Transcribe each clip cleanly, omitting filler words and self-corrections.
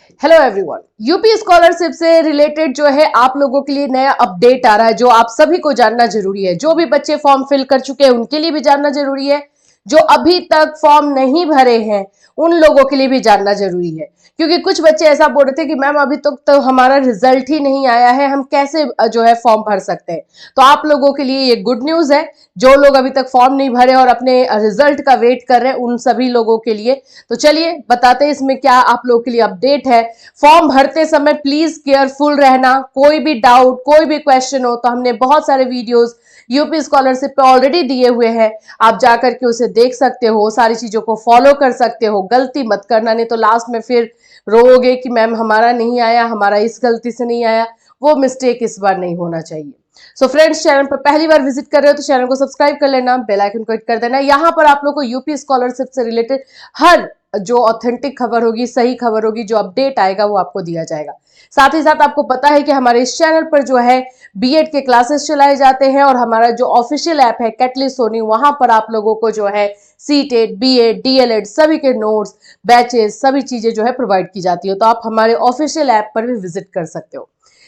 Hello everyone, UP scholarship से related जो है आप लोगों के लिए नया अपडेट आ रहा है जो आप सभी को जानना जरूरी है। जो भी बच्चे फॉर्म फिल कर चुके हैं उनके लिए भी जानना जरूरी है, जो अभी तक फॉर्म नहीं भरे हैं उन लोगों के लिए भी जानना जरूरी है। क्योंकि कुछ बच्चे ऐसा बोल रहे थे कि मैम अभी तक तो हमारा रिजल्ट ही नहीं आया है, हम कैसे जो है फॉर्म भर सकते हैं। तो आप लोगों के लिए ये गुड न्यूज है, जो लोग अभी तक फॉर्म नहीं भरे और अपने रिजल्ट का वेट कर रहे हैं उन सभी लोगों के लिए। तो चलिए बताते हैं इसमें क्या आप लोगों के लिए अपडेट है। फॉर्म भरते समय प्लीज केयरफुल रहना, कोई भी डाउट कोई भी क्वेश्चन हो तो हमने बहुत सारे वीडियोस यूपी स्कॉलरशिप पे ऑलरेडी दिए हुए हैं, आप जाकर के उसे देख सकते हो, सारी चीजों को फॉलो कर सकते हो। गलती मत करना, नहीं तो लास्ट में फिर रोओगे कि मैम हमारा नहीं आया, हमारा इस गलती से नहीं आया। वो मिस्टेक इस बार नहीं होना चाहिए। सो फ्रेंड्स, चैनल पर पहली बार विजिट कर रहे हो तो चैनल को सब्सक्राइब कर लेना, बेल आइकन को हिट कर देना। यहाँ पर आप लोग को यूपी स्कॉलरशिप से रिलेटेड हर जो ऑथेंटिक खबर होगी, सही खबर होगी, जो अपडेट आएगा वो आपको दिया जाएगा। साथ ही साथ आपको पता है कि हमारे इस चैनल पर जो है बीएड के क्लासेस चलाए जाते हैं और हमारा जो ऑफिशियल ऐप है कैटलिस्ट सोनी, वहां पर आप लोगों को जो है सीटेट, बीएड, डीएलएड सभी के नोट्स, बैचेस, सभी चीजें जो है प्रोवाइड की जाती है। तो आप हमारे ऑफिशियल ऐप पर भी विजिट कर सकते हो।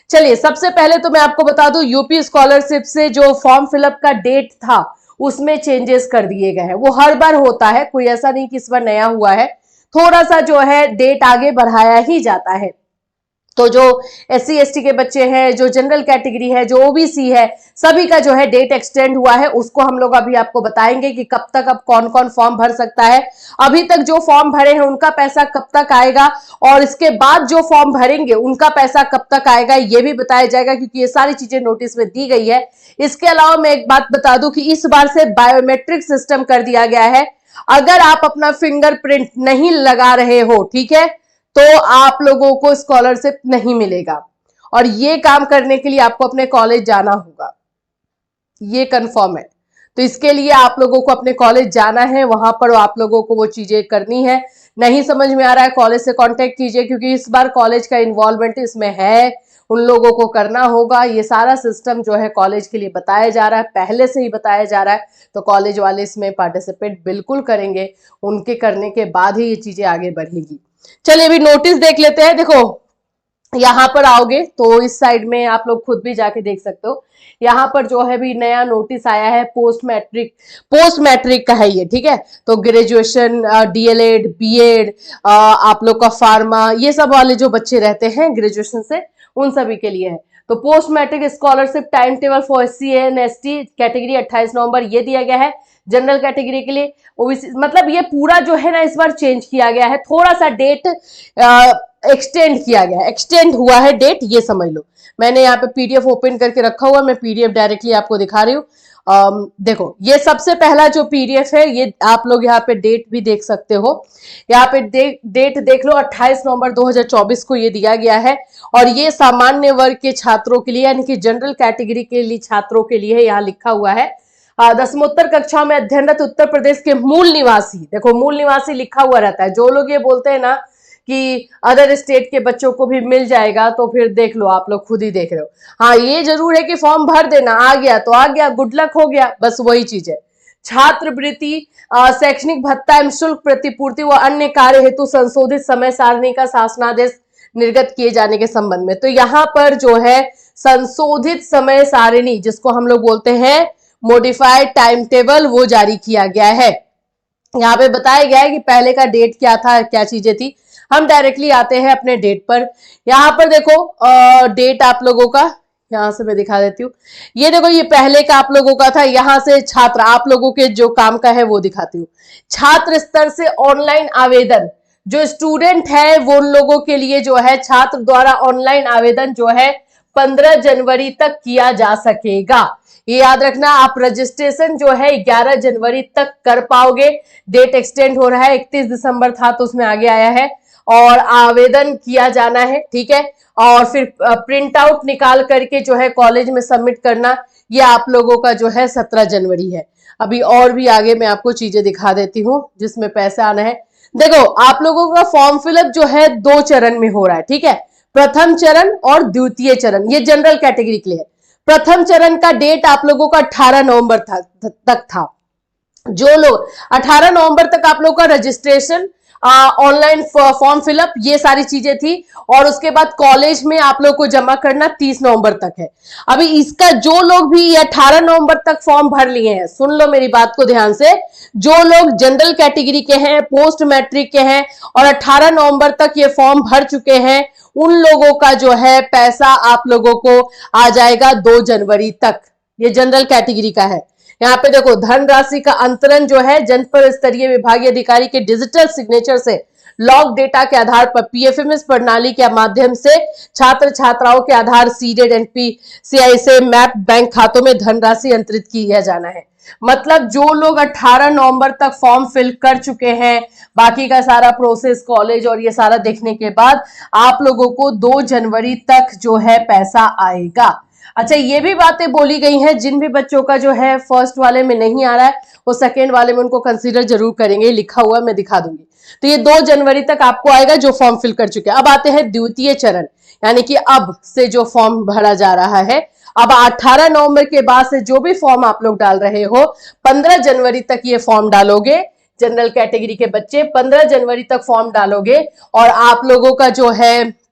चलिए, सबसे पहले तो मैं आपको बता दूं, यूपी स्कॉलरशिप से जो फॉर्म फिलअप का डेट था उसमें चेंजेस कर दिए गए हैं। वो हर बार होता है, कोई ऐसा नहीं कि इस बार नया हुआ है। थोड़ा सा जो है डेट आगे बढ़ाया ही जाता है। तो जो एससी एसटी के बच्चे हैं, जो जनरल कैटेगरी है, जो ओबीसी है, सभी का जो है डेट एक्सटेंड हुआ है। उसको हम लोग अभी आपको बताएंगे कि कब तक अब कौन कौन फॉर्म भर सकता है। अभी तक जो फॉर्म भरे हैं उनका पैसा कब तक आएगा और इसके बाद जो फॉर्म भरेंगे उनका पैसा कब तक आएगा ये भी बताया जाएगा, क्योंकि ये सारी चीजें नोटिस में दी गई है। इसके अलावा मैं एक बात बता दूं कि इस बार से बायोमेट्रिक सिस्टम कर दिया गया है। अगर आप अपना फिंगरप्रिंट नहीं लगा रहे हो, ठीक है, तो आप लोगों को स्कॉलरशिप नहीं मिलेगा। और ये काम करने के लिए आपको अपने कॉलेज जाना होगा, ये कंफर्म है। तो इसके लिए आप लोगों को अपने कॉलेज जाना है, वहां पर आप लोगों को वो चीजें करनी है। नहीं समझ में आ रहा है, कॉलेज से कांटेक्ट कीजिए, क्योंकि इस बार कॉलेज का इन्वॉल्वमेंट इसमें है, उन लोगों को करना होगा। ये सारा सिस्टम जो है कॉलेज के लिए बताया जा रहा है, पहले से ही बताया जा रहा है। तो कॉलेज वाले इसमें पार्टिसिपेट बिल्कुल करेंगे, उनके करने के बाद ही ये चीजें आगे बढ़ेगी। चलिए अभी नोटिस देख लेते हैं। देखो, यहाँ पर आओगे तो इस साइड में आप लोग खुद भी जाके देख सकते हो। यहाँ पर जो है भी नया नोटिस आया है, पोस्ट मैट्रिक का है ये, ठीक है। तो ग्रेजुएशन, डीएलएड, बीएड, आप लोग का फार्मा, ये सब वाले जो बच्चे रहते हैं ग्रेजुएशन से, उन सभी के लिए है। तो post matric scholarship time table for SC and ST category 28 नवंबर ये दिया गया है। जनरल कैटेगरी के लिए ओबीसी, मतलब ये पूरा जो है ना इस बार चेंज किया गया है, थोड़ा सा डेट एक्सटेंड किया गया है, एक्सटेंड हुआ है डेट, ये समझ लो। मैंने यहाँ पे पीडीएफ ओपन करके रखा हुआ, मैं पीडीएफ डायरेक्टली आपको दिखा रही हूँ। देखो, ये सबसे पहला जो पीडीएफ है, ये आप लोग यहाँ पे डेट भी देख सकते हो। यहाँ पे डेट देख लो, 28 नवंबर 2024 को ये दिया गया है। और ये सामान्य वर्ग के छात्रों के लिए, यानी कि जनरल कैटेगरी के लिए छात्रों के लिए यहाँ लिखा हुआ है। दसमोत्तर कक्षा में अध्ययनरत उत्तर प्रदेश के मूल निवासी, देखो मूल निवासी लिखा हुआ रहता है। जो लोग ये बोलते हैं ना कि अदर स्टेट के बच्चों को भी मिल जाएगा, तो फिर देख लो, आप लोग खुद ही देख रहे हो। हाँ, ये जरूर है कि फॉर्म भर देना, आ गया तो आ गया, गुड लक हो गया, बस वही चीज है। छात्रवृत्ति, शैक्षणिक भत्ता एवं शुल्क प्रतिपूर्ति व अन्य कार्य हेतु संशोधित समय सारणी का शासनादेश निर्गत किए जाने के संबंध में, तो यहाँ पर जो है संशोधित समय सारिणी, जिसको हम लोग बोलते हैं मॉडिफाइड टाइम टेबल, वो जारी किया गया है। यहाँ पे बताया गया है कि पहले का डेट क्या था, क्या चीजें थी। हम डायरेक्टली आते हैं अपने डेट पर। यहाँ पर देखो डेट आप लोगों का, यहाँ से मैं दिखा देती हूँ। ये देखो, ये पहले का आप लोगों का था। यहाँ से छात्र आप लोगों के जो काम का है वो दिखाती हूँ। छात्र स्तर से ऑनलाइन आवेदन, जो स्टूडेंट है वो उन लोगों के लिए जो है छात्र द्वारा ऑनलाइन आवेदन जो है 15 जनवरी तक किया जा सकेगा। ये याद रखना, आप रजिस्ट्रेशन जो है 11 जनवरी तक कर पाओगे। डेट एक्सटेंड हो रहा है, 31 दिसंबर था तो उसमें आगे आया है, और आवेदन किया जाना है, ठीक है। और फिर प्रिंट आउट निकाल करके जो है कॉलेज में सबमिट करना, ये आप लोगों का जो है 17 जनवरी है। अभी और भी आगे मैं आपको चीजें दिखा देती हूँ जिसमें पैसा आना है। देखो, आप लोगों का फॉर्म फिलअप जो है 2 चरण में हो रहा है, ठीक है। प्रथम चरण और द्वितीय चरण, ये जनरल कैटेगरी के लिए है। प्रथम चरण का डेट आप लोगों का 18 नवंबर तक था। जो लोग 18 नवंबर तक आप लोगों का रजिस्ट्रेशन ऑनलाइन फॉर्म फिलअप, ये सारी चीजें थी। और उसके बाद कॉलेज में आप लोग को जमा करना 30 नवंबर तक है। अभी इसका जो लोग भी 18 नवंबर तक फॉर्म भर लिए हैं, सुन लो मेरी बात को ध्यान से, जो लोग जनरल कैटेगरी के हैं, पोस्ट मैट्रिक के हैं और 18 नवंबर तक ये फॉर्म भर चुके हैं, उन लोगों का जो है पैसा आप लोगों को आ जाएगा 2 जनवरी तक। ये जनरल कैटेगरी का है। यहाँ पे देखो, धनराशि का अंतरण जो है जनपद स्तरीय विभागीय अधिकारी के डिजिटल सिग्नेचर से लॉग डेटा के आधार पर पीएफएमएस प्रणाली के माध्यम से छात्र छात्राओं के आधार सीडेड एनपीसीआई से मैप बैंक खातों में धनराशि अंतरित किया जाना है। मतलब जो लोग 18 नवंबर तक फॉर्म फिल कर चुके हैं, बाकी का सारा प्रोसेस कॉलेज और ये सारा देखने के बाद आप लोगों को 2 जनवरी तक जो है पैसा आएगा। अच्छा, ये भी बातें बोली गई हैं, जिन भी बच्चों का जो है फर्स्ट वाले में नहीं आ रहा है वो सेकेंड वाले में उनको कंसीडर जरूर करेंगे, लिखा हुआ मैं दिखा दूंगी। तो ये 2 जनवरी तक आपको आएगा जो फॉर्म फिल कर चुके हैं। अब आते हैं द्वितीय चरण, यानी कि अब से जो फॉर्म भरा जा रहा है। अब 18 नवंबर के बाद से जो भी फॉर्म आप लोग डाल रहे हो, 15 जनवरी तक ये फॉर्म डालोगे। जनरल कैटेगरी के बच्चे 15 जनवरी तक फॉर्म डालोगे और आप लोगों का जो है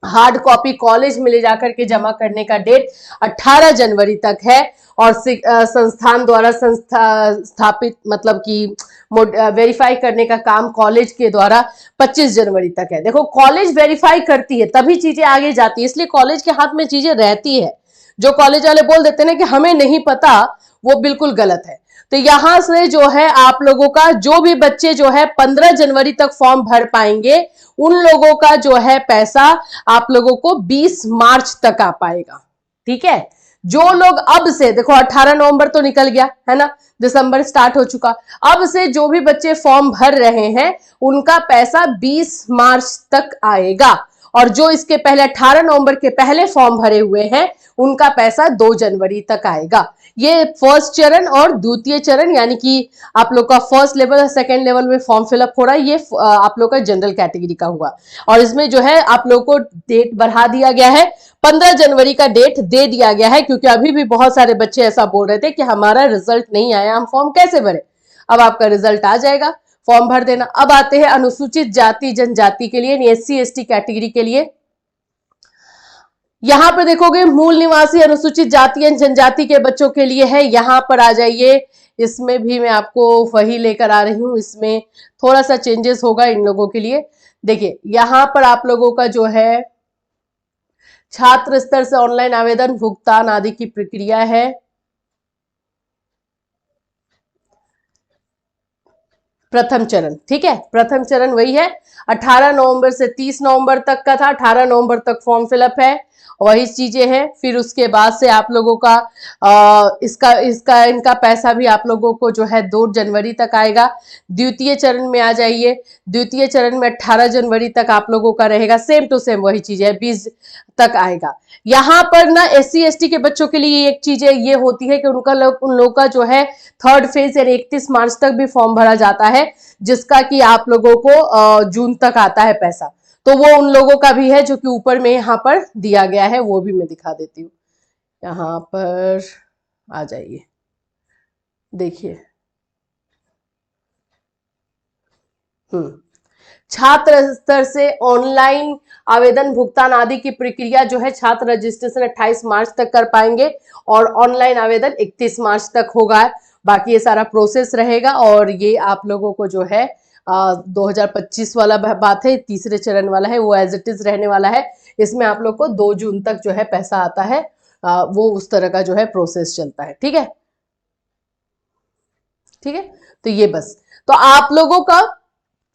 हार्ड कॉपी कॉलेज में ले जाकर के जमा करने का डेट 18 जनवरी तक है। और संस्थान द्वारा स्थापित मतलब कि वेरीफाई करने का काम कॉलेज के द्वारा 25 जनवरी तक है। देखो, कॉलेज वेरीफाई करती है तभी चीजें आगे जाती है, इसलिए कॉलेज के हाथ में चीजें रहती है। जो कॉलेज वाले बोल देते हैं कि हमें नहीं पता, वो बिल्कुल गलत है। तो यहां से जो है आप लोगों का जो भी बच्चे जो है 15 जनवरी तक फॉर्म भर पाएंगे, उन लोगों का जो है पैसा आप लोगों को 20 मार्च तक आ पाएगा। ठीक है, जो लोग अब से, देखो 18 नवंबर तो निकल गया है ना, दिसंबर स्टार्ट हो चुका, अब से जो भी बच्चे फॉर्म भर रहे हैं उनका पैसा 20 मार्च तक आएगा। और जो इसके पहले 18 नवंबर के पहले फॉर्म भरे हुए हैं उनका पैसा 2 जनवरी तक आएगा। ये फर्स्ट चरण और द्वितीय चरण, यानी कि आप लोग का फर्स्ट लेवल और सेकेंड लेवल में फॉर्म फिलअप हो रहा है, ये आप लोग का जनरल कैटेगरी का हुआ। और इसमें जो है आप लोग को डेट बढ़ा दिया गया है, 15 जनवरी का डेट दे दिया गया है, क्योंकि अभी भी बहुत सारे बच्चे ऐसा बोल रहे थे कि हमारा रिजल्ट नहीं आया, हम फॉर्म कैसे भरे। अब आपका रिजल्ट आ जाएगा, फॉर्म भर देना। अब आते हैं अनुसूचित जाति जनजाति के लिए, एससी एसटी कैटेगरी के लिए। यहां पर देखोगे मूल निवासी अनुसूचित जाति एवं जनजाति के बच्चों के लिए है, यहां पर आ जाइए। इसमें भी मैं आपको वही लेकर आ रही हूं, इसमें थोड़ा सा चेंजेस होगा इन लोगों के लिए। देखिए, यहां पर आप लोगों का जो है छात्र स्तर से ऑनलाइन आवेदन भुगतान आदि की प्रक्रिया है। प्रथम चरण, ठीक है, प्रथम चरण वही है, 18 नवंबर से 30 नवंबर तक का था, 18 नवंबर तक फॉर्म फिलअप है, वही चीजें हैं। फिर उसके बाद से आप लोगों का इनका पैसा भी आप लोगों को जो है 2 जनवरी तक आएगा। द्वितीय चरण में आ जाइए, द्वितीय चरण में 18 जनवरी तक आप लोगों का रहेगा, सेम टू सेम वही चीज है, 20 तक आएगा। यहाँ पर ना एससी एसटी के बच्चों के लिए एक चीज ये होती है कि उन लोग का जो है थर्ड फेज यानी 31 मार्च तक भी फॉर्म भरा जाता है, जिसका कि आप लोगों को जून तक आता है पैसा। तो वो उन लोगों का भी है जो कि ऊपर में यहाँ पर दिया गया है, वो भी मैं दिखा देती हूँ। यहाँ पर आ जाइए, देखिए, छात्र स्तर से ऑनलाइन आवेदन भुगतान आदि की प्रक्रिया जो है छात्र रजिस्ट्रेशन 28 मार्च तक कर पाएंगे और ऑनलाइन आवेदन 31 मार्च तक होगा। बाकी ये सारा प्रोसेस रहेगा और ये आप लोगों को जो है 2025 वाला बात है, तीसरे चरण वाला है, वो एज इट इज रहने वाला है। इसमें आप लोग को 2 जून तक जो है पैसा आता है, वो उस तरह का जो है प्रोसेस चलता है। ठीक है, ठीक है, तो ये बस, तो आप लोगों का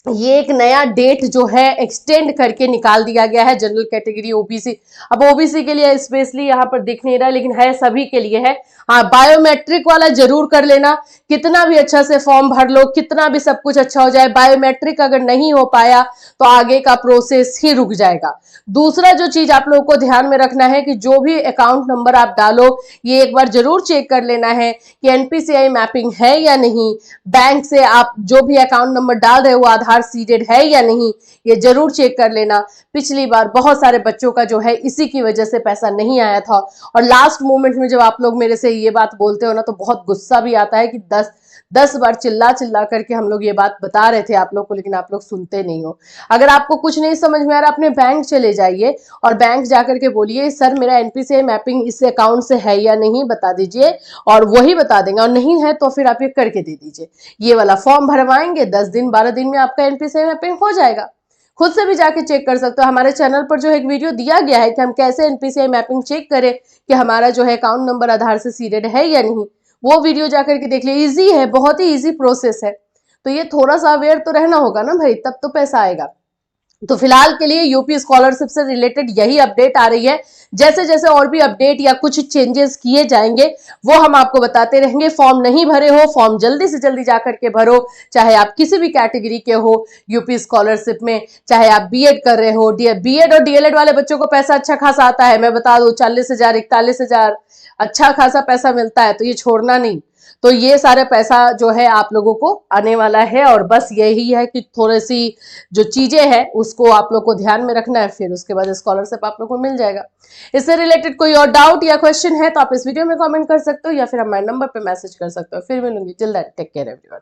ये एक नया डेट जो है एक्सटेंड करके निकाल दिया गया है जनरल कैटेगरी ओबीसी। अब ओबीसी के लिए स्पेशली यहाँ पर दिख नहीं रहा, लेकिन है सभी के लिए है। हाँ, बायोमेट्रिक वाला जरूर कर लेना, कितना भी अच्छा से फॉर्म भर लो, कितना भी सब कुछ अच्छा हो जाए, बायोमेट्रिक अगर नहीं हो पाया तो आगे का प्रोसेस ही रुक जाएगा। दूसरा जो चीज आप लोगों को ध्यान में रखना है कि जो भी अकाउंट नंबर आप डालो, ये एक बार जरूर चेक कर लेना है कि एनपीसीआई मैपिंग है या नहीं। बैंक से आप जो भी अकाउंट नंबर डाल रहे हो आधार सीडेड है या नहीं, ये जरूर चेक कर लेना। पिछली बार बहुत सारे बच्चों का जो है इसी की वजह से पैसा नहीं आया था, और लास्ट मोमेंट में जब आप लोग मेरे से ये बात बोलते हो ना, तो बहुत गुस्सा भी आता है कि 10 बार चिल्ला चिल्ला करके हम लोग ये बात बता रहे थे आप लोग को, लेकिन आप लोग सुनते नहीं हो। अगर आपको कुछ नहीं समझ में आ रहा, अपने बैंक चले जाइए और बैंक जाकर के बोलिए सर मेरा एनपीसीआई मैपिंग इस अकाउंट से है या नहीं, बता दीजिए, और वही बता देंगे, और नहीं है तो फिर आप ये करके दे दीजिए। ये वाला फॉर्म भरवाएंगे, 10 दिन 12 दिन में आपका एनपीसीआई मैपिंग हो जाएगा। खुद से भी जाके चेक कर सकते हो। हमारे चैनल पर जो है एक वीडियो दिया गया है कि हम कैसे एनपीसीआई मैपिंग चेक करें कि हमारा जो है अकाउंट नंबर आधार से सीडेड है या नहीं। वो वीडियो जाकर के देख लीजिए, इजी है, बहुत ही इजी प्रोसेस है। तो ये थोड़ा सा अवेयर तो रहना होगा ना भाई, तब तो पैसा आएगा। तो फिलहाल के लिए यूपी स्कॉलरशिप से रिलेटेड यही अपडेट आ रही है। जैसे जैसे और भी अपडेट या कुछ चेंजेस किए जाएंगे वो हम आपको बताते रहेंगे। फॉर्म नहीं भरे हो, फॉर्म जल्दी से जल्दी जाकर के भरो, चाहे आप किसी भी कैटेगरी के हो यूपी स्कॉलरशिप में, चाहे आप बीएड कर रहे हो। बीएड और डीएलएड वाले बच्चों को पैसा अच्छा खासा आता है, मैं बता दूं 40,000 41,000 अच्छा खासा पैसा मिलता है, तो ये छोड़ना नहीं। तो ये सारे पैसा जो है आप लोगों को आने वाला है, और बस यही है कि थोड़ी सी जो चीजें हैं उसको आप लोग को ध्यान में रखना है, फिर उसके बाद स्कॉलरशिप आप लोग को मिल जाएगा। इससे रिलेटेड कोई और डाउट या क्वेश्चन है तो आप इस वीडियो में कमेंट कर सकते हो, या फिर हमारे नंबर पे मैसेज कर सकते हो। फिर मिलूंगी, till then take care everyone.